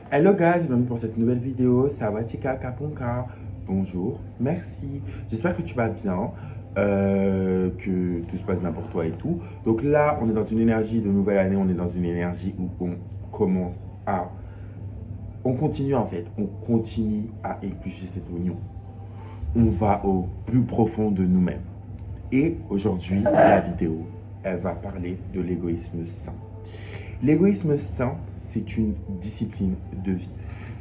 Hello guys, bienvenue pour cette nouvelle vidéo. Sawatika Kapunka. Bonjour, merci. J'espère que tu vas bien, que tout se passe bien pour toi et tout. Donc là, on est dans une énergie de nouvelle année, on est dans une énergie où on commence à... On continue en fait, on continue à éplucher cet oignon. On va au plus profond de nous-mêmes. Et aujourd'hui, la vidéo, elle va parler de l'égoïsme sain. L'égoïsme sain, c'est une discipline de vie.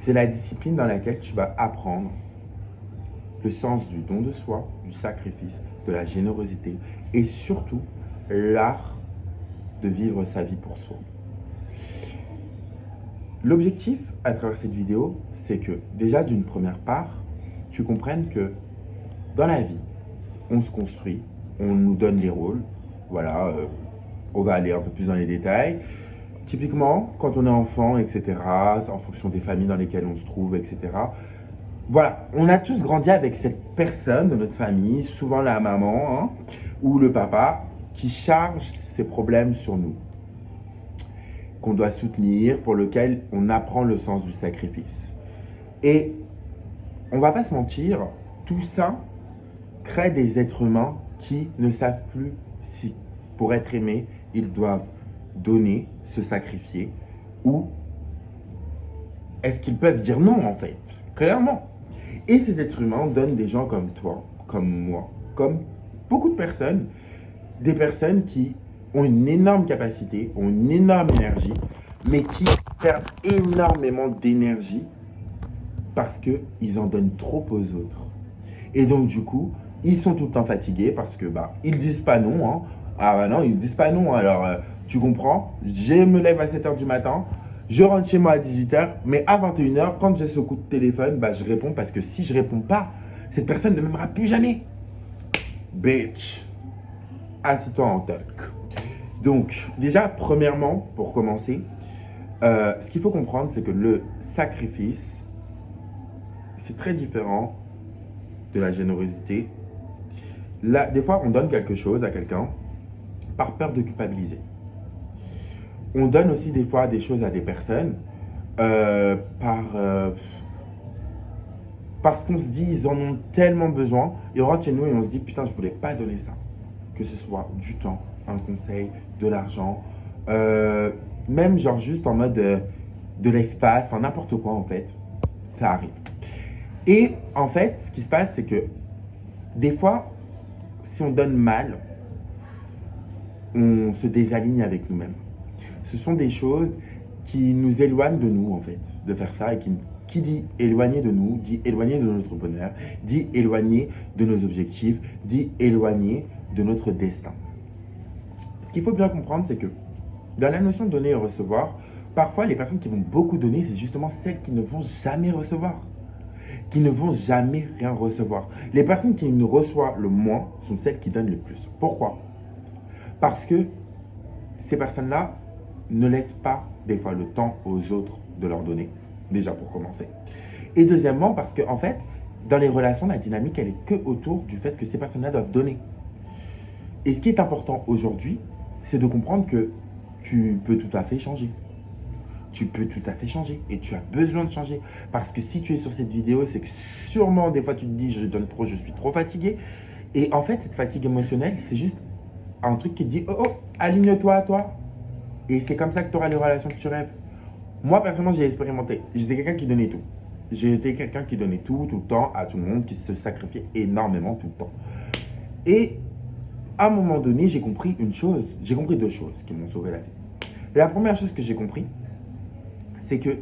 C'est la discipline dans laquelle tu vas apprendre le sens du don de soi, du sacrifice, de la générosité et surtout l'art de vivre sa vie pour soi. L'objectif à travers cette vidéo, c'est que déjà d'une première part, tu comprennes que dans la vie, on se construit, on nous donne des rôles, voilà, on va aller un peu plus dans les détails. Typiquement, quand on est enfant, etc., en fonction des familles dans lesquelles on se trouve, etc., voilà, on a tous grandi avec cette personne de notre famille, souvent la maman hein, ou le papa, qui charge ses problèmes sur nous, qu'on doit soutenir, pour lequel on apprend le sens du sacrifice. Et on va pas se mentir, tout ça crée des êtres humains qui ne savent plus si, pour être aimés, ils doivent donner, se sacrifier, ou est-ce qu'ils peuvent dire non en fait, clairement. Et ces êtres humains donnent des gens comme toi, comme moi, comme beaucoup de personnes, des personnes qui ont une énorme capacité, ont une énorme énergie, mais qui perdent énormément d'énergie parce qu'ils en donnent trop aux autres. Et donc du coup, ils sont tout le temps fatigués parce que ils disent pas non. Hein. Ah bah non, ils disent pas non. Alors tu comprends, je me lève à 7h du matin, je rentre chez moi à 18h, mais à 21h, quand j'ai ce coup de téléphone, je réponds parce que si je réponds pas, cette personne ne m'aimera plus jamais. Bitch, assis-toi en talk. Donc, déjà, premièrement, pour commencer, ce qu'il faut comprendre, c'est que le sacrifice, c'est très différent de la générosité. Là, des fois, on donne quelque chose à quelqu'un par peur de culpabiliser. On donne aussi des fois des choses à des personnes parce qu'on se dit ils en ont tellement besoin. Et on rentre chez nous et on se dit putain, je voulais pas donner ça. Que ce soit du temps, un conseil, de l'argent, même genre juste en mode de l'espace, enfin n'importe quoi en fait. Ça arrive. Et en fait, ce qui se passe, c'est que des fois, si on donne mal, on se désaligne avec nous-mêmes. Ce sont des choses qui nous éloignent de nous, en fait, de faire ça. Et qui dit éloigner de nous, dit éloigner de notre bonheur, dit éloigner de nos objectifs, dit éloigner de notre destin. Ce qu'il faut bien comprendre, c'est que dans la notion de donner et recevoir, parfois les personnes qui vont beaucoup donner, c'est justement celles qui ne vont jamais recevoir. Qui ne vont jamais rien recevoir. Les personnes qui ne reçoivent le moins sont celles qui donnent le plus. Pourquoi? Parce que ces personnes-là ne laissent pas des fois le temps aux autres de leur donner, déjà pour commencer. Et deuxièmement, parce que en fait, dans les relations, la dynamique, elle est que autour du fait que ces personnes-là doivent donner. Et ce qui est important aujourd'hui, c'est de comprendre que tu peux tout à fait changer. Tu peux tout à fait changer et tu as besoin de changer. Parce que si tu es sur cette vidéo, c'est que sûrement des fois tu te dis je donne trop, je suis trop fatigué. Et en fait, cette fatigue émotionnelle, c'est juste un truc qui te dit oh, aligne-toi à toi. Et c'est comme ça que tu auras les relations que tu rêves. Moi, personnellement, j'ai expérimenté. J'étais quelqu'un qui donnait tout. J'étais quelqu'un qui donnait tout le temps, à tout le monde, qui se sacrifiait énormément tout le temps. Et à un moment donné, j'ai compris une chose. J'ai compris deux choses qui m'ont sauvé la vie. La première chose que j'ai compris, c'est que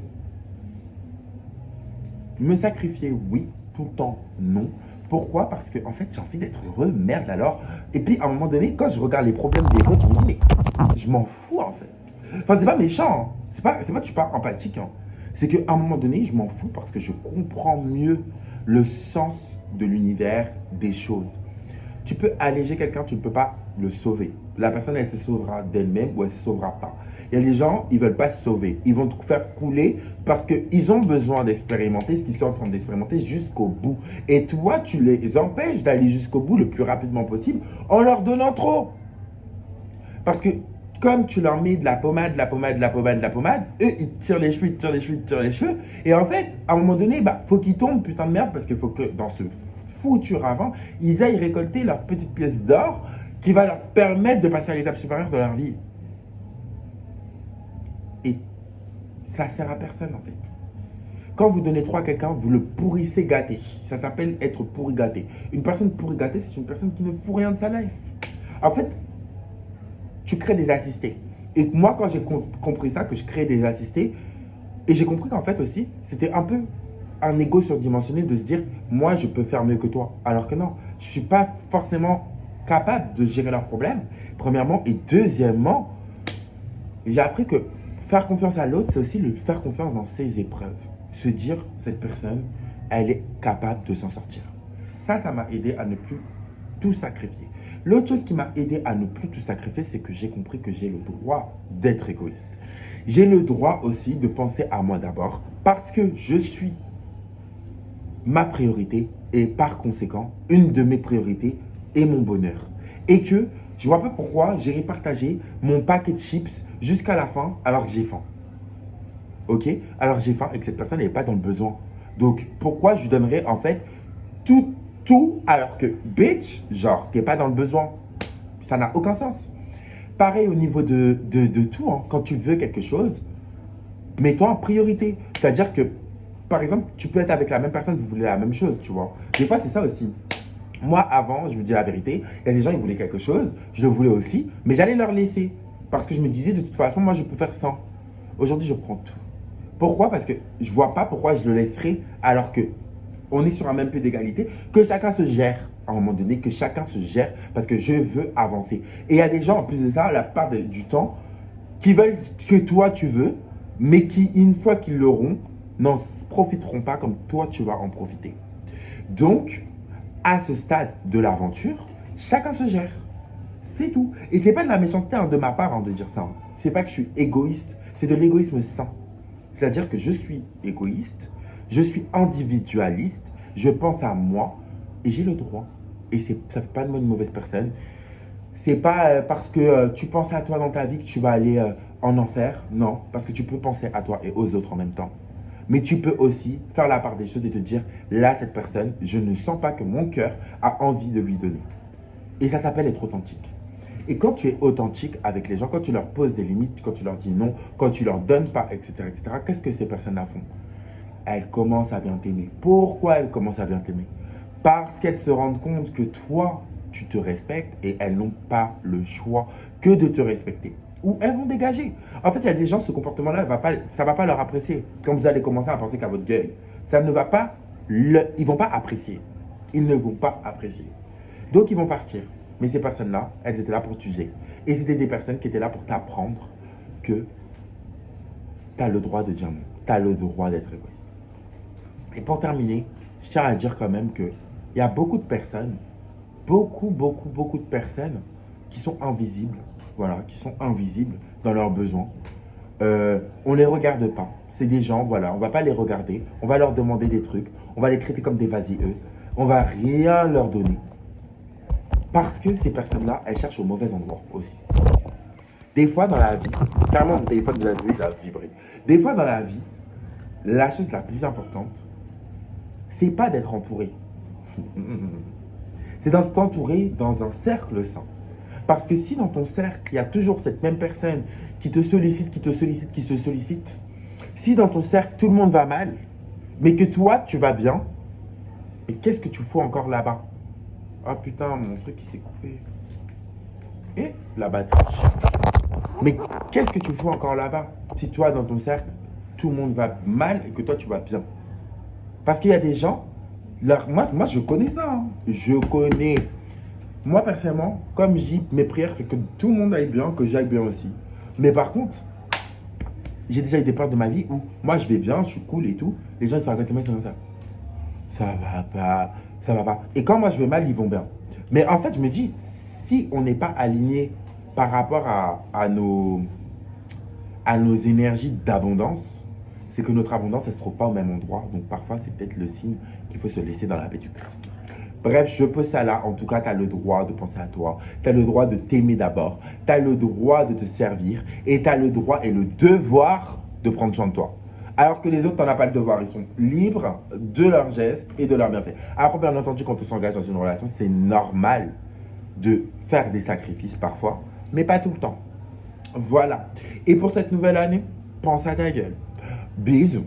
me sacrifier, oui, tout le temps, non. Pourquoi? Parce que en fait, j'ai envie d'être heureux, merde alors. Et puis à un moment donné, quand je regarde les problèmes des autres, je me dis, mais je m'en fous en fait. Enfin, c'est pas méchant, hein. C'est pas que je suis pas empathique. Hein. C'est qu'à un moment donné, je m'en fous parce que je comprends mieux le sens de l'univers, des choses. Tu peux alléger quelqu'un, tu ne peux pas le sauver. La personne, elle se sauvera d'elle-même ou elle ne se sauvera pas. Il y a des gens, ils ne veulent pas se sauver. Ils vont te faire couler parce qu'ils ont besoin d'expérimenter ce qu'ils sont en train d'expérimenter jusqu'au bout. Et toi, tu les empêches d'aller jusqu'au bout le plus rapidement possible en leur donnant trop. Parce que comme tu leur mets de la pommade, de la pommade, de la pommade, de la pommade, eux, ils te tirent les cheveux, ils te tirent les cheveux, ils te tirent les cheveux. Et en fait, à un moment donné, bah, faut qu'ils tombent, putain de merde, parce qu'il faut que dans ce foutu ravin, ils aillent récolter leur petite pièce d'or qui va leur permettre de passer à l'étape supérieure de leur vie. Et ça sert à personne, en fait. Quand vous donnez trop à quelqu'un, vous le pourrissez gâté. Ça s'appelle être pourri gâté. Une personne pourri gâtée, c'est une personne qui ne fout rien de sa life. En fait, tu crées des assistés. Et moi, quand j'ai compris ça, que je crée des assistés, et j'ai compris qu'en fait aussi, c'était un peu un ego surdimensionné de se dire, moi, je peux faire mieux que toi. Alors que non, je ne suis pas forcément capable de gérer leurs problèmes, premièrement. Et deuxièmement, j'ai appris que faire confiance à l'autre, c'est aussi lui faire confiance dans ses épreuves. Se dire, cette personne, elle est capable de s'en sortir. Ça m'a aidé à ne plus tout sacrifier. L'autre chose qui m'a aidé à ne plus tout sacrifier, c'est que j'ai compris que j'ai le droit d'être égoïste. J'ai le droit aussi de penser à moi d'abord, parce que je suis ma priorité et par conséquent, une de mes priorités est mon bonheur. Et que je ne vois pas pourquoi j'irai partager mon paquet de chips jusqu'à la fin alors que j'ai faim. Ok? Alors j'ai faim et que cette personne n'est pas dans le besoin. Donc pourquoi je lui donnerais en fait tout alors que bitch, genre t'es pas dans le besoin. Ça n'a aucun sens. Pareil au niveau de tout, hein. Quand tu veux quelque chose, mets-toi en priorité. C'est-à-dire que, par exemple, tu peux être avec la même personne, vous voulez la même chose, tu vois. Des fois, c'est ça aussi. Moi, avant, je vous dis la vérité, il y a des gens, ils voulaient quelque chose, je le voulais aussi, mais j'allais leur laisser. Parce que je me disais, de toute façon, moi, je peux faire sans. Aujourd'hui, je prends tout. Pourquoi? Parce que je ne vois pas pourquoi je le laisserai alors que on est sur un même peu d'égalité, que chacun se gère à un moment donné, que chacun se gère parce que je veux avancer. Et il y a des gens, en plus de ça, la part du temps, qui veulent que toi tu veux, mais qui, une fois qu'ils l'auront, n'en profiteront pas comme toi tu vas en profiter. Donc, à ce stade de l'aventure, chacun se gère. C'est tout. Et c'est pas de la méchanceté de ma part de dire ça. Hein. C'est pas que je suis égoïste, c'est de l'égoïsme sain. C'est-à-dire que je suis égoïste, je suis individualiste, je pense à moi et j'ai le droit. Et ça ne fait pas de moi une mauvaise personne. C'est pas parce que tu penses à toi dans ta vie que tu vas aller en enfer. Non, parce que tu peux penser à toi et aux autres en même temps. Mais tu peux aussi faire la part des choses et te dire, là, cette personne, je ne sens pas que mon cœur a envie de lui donner. Et ça s'appelle être authentique. Et quand tu es authentique avec les gens, quand tu leur poses des limites, quand tu leur dis non, quand tu leur donnes pas, etc., qu'est-ce que ces personnes-là font? Elles commencent à bien t'aimer. Pourquoi elles commencent à bien t'aimer? Parce qu'elles se rendent compte que toi, tu te respectes et elles n'ont pas le choix que de te respecter. Ou elles vont dégager. En fait, il y a des gens, ce comportement-là, ça ne va pas leur apprécier. Quand vous allez commencer à penser qu'à votre gueule, ça ne va pas, ils ne vont pas apprécier. Ils ne vont pas apprécier. Donc, ils vont partir. Mais ces personnes-là, elles étaient là pour t'user. Et c'était des personnes qui étaient là pour t'apprendre que tu as le droit de dire non. Tu as le droit d'être égoïste. Et pour terminer, je tiens à dire quand même qu'il y a beaucoup de personnes, beaucoup de personnes qui sont invisibles. Voilà, qui sont invisibles dans leurs besoins. On ne les regarde pas. C'est des gens, voilà, on ne va pas les regarder. On va leur demander des trucs. On va les traiter comme des vas-y-eux. On ne va rien leur donner. Parce que ces personnes-là, elles cherchent au mauvais endroit aussi. Des fois dans la vie, carrément mon téléphone de la vie, ça a vibré. Des fois dans la vie, la chose la plus importante, c'est pas d'être entouré. C'est d'être entouré dans un cercle sain. Parce que si dans ton cercle, il y a toujours cette même personne qui te sollicite, qui se sollicite, si dans ton cercle, tout le monde va mal, mais que toi, tu vas bien, mais qu'est-ce que tu fous encore là-bas? Ah putain, mon truc il s'est coupé. Et la batterie. Mais qu'est-ce que tu fous encore là-bas? Si toi, dans ton cercle, tout le monde va mal et que toi, tu vas bien. Parce qu'il y a des gens, moi je connais ça. Hein. Je connais. Moi, personnellement, comme je dis, mes prières, c'est que tout le monde aille bien, que j'aille bien aussi. Mais par contre, j'ai déjà eu des périodes de ma vie où moi, je vais bien, je suis cool et tout. Les gens, ils sont à côté de moi, ils sont comme ça. Ça va pas, ça va pas. Et quand moi, je vais mal, ils vont bien. Mais en fait, je me dis, si on n'est pas aligné par rapport à nos énergies d'abondance, c'est que notre abondance, elle ne se trouve pas au même endroit. Donc parfois, c'est peut-être le signe qu'il faut se laisser dans la paix du Christ. Bref, je pose ça là. En tout cas, tu as le droit de penser à toi. Tu as le droit de t'aimer d'abord. Tu as le droit de te servir. Et tu as le droit et le devoir de prendre soin de toi. Alors que les autres, tu n'en as pas le devoir. Ils sont libres de leurs gestes et de leurs bienfaits. Après, bien entendu, quand on s'engage dans une relation, c'est normal de faire des sacrifices parfois, mais pas tout le temps. Voilà. Et pour cette nouvelle année, pense à ta gueule. Bisous.